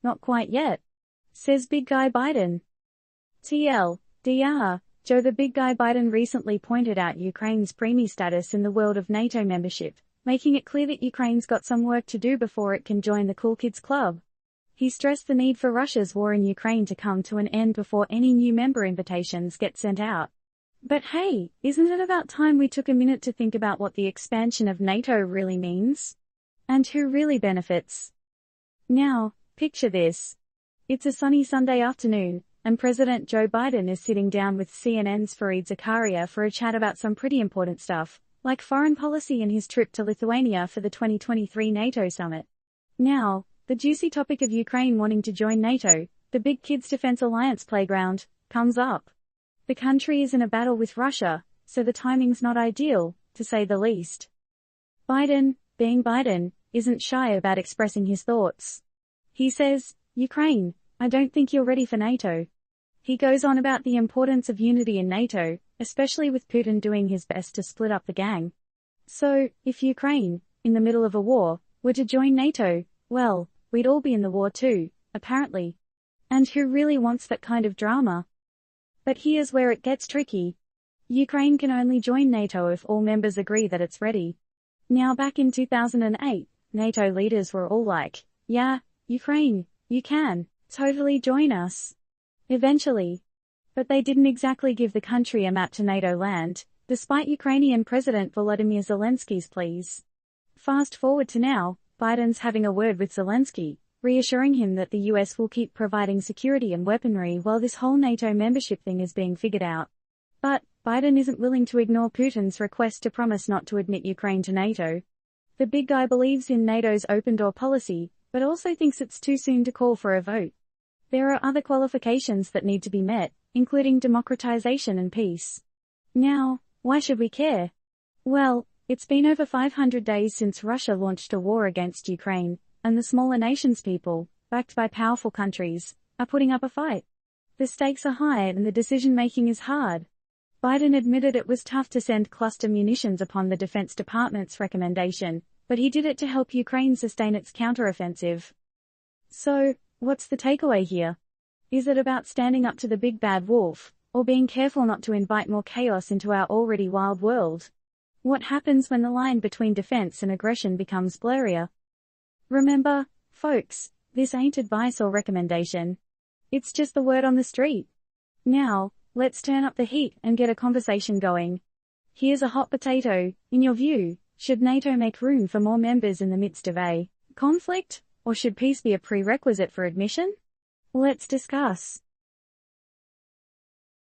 Not quite yet, says big guy Biden. TLDR, Joe the big guy Biden recently pointed out Ukraine's preemie status in the world of NATO membership, making it clear that Ukraine's got some work to do before it can join the cool kids club. He stressed the need for Russia's war in Ukraine to come to an end before any new member invitations get sent out. But hey, isn't it about time we took a minute to think about what the expansion of NATO really means? And who really benefits? Now, picture this. It's a sunny Sunday afternoon, and President Joe Biden is sitting down with CNN's Fareed Zakaria for a chat about some pretty important stuff, like foreign policy and his trip to Lithuania for the 2023 NATO summit. Now, the juicy topic of Ukraine wanting to join NATO, the big kids defense alliance playground, comes up. The country is in a battle with Russia, so the timing's not ideal, to say the least. Biden, being Biden, isn't shy about expressing his thoughts. He says, Ukraine, I don't think you're ready for NATO. He goes on about the importance of unity in NATO, especially with Putin doing his best to split up the gang. So, if Ukraine, in the middle of a war, were to join NATO, well, we'd all be in the war too, apparently. And who really wants that kind of drama? But here's where it gets tricky. Ukraine can only join NATO if all members agree that it's ready. Now back in 2008, NATO leaders were all like, yeah, Ukraine, you can totally join us. Eventually. But they didn't exactly give the country a map to NATO land, despite Ukrainian President Volodymyr Zelensky's pleas. Fast forward to now, Biden's having a word with Zelensky, reassuring him that the US will keep providing security and weaponry while this whole NATO membership thing is being figured out. But Biden isn't willing to ignore Putin's request to promise not to admit Ukraine to NATO. The big guy believes in NATO's open-door policy, but also thinks it's too soon to call for a vote. There are other qualifications that need to be met, including democratization and peace. Now, why should we care? Well, it's been over 500 days since Russia launched a war against Ukraine, and the smaller nations people, backed by powerful countries, are putting up a fight. The stakes are high and the decision-making is hard. Biden admitted it was tough to send cluster munitions upon the Defense Department's recommendation, but he did it to help Ukraine sustain its counteroffensive. So, what's the takeaway here? Is it about standing up to the big bad wolf, or being careful not to invite more chaos into our already wild world? What happens when the line between defense and aggression becomes blurrier? Remember, folks, this ain't advice or recommendation. It's just the word on the street. Now, let's turn up the heat and get a conversation going. Here's a hot potato. In your view, should NATO make room for more members in the midst of a conflict, or should peace be a prerequisite for admission? Let's discuss.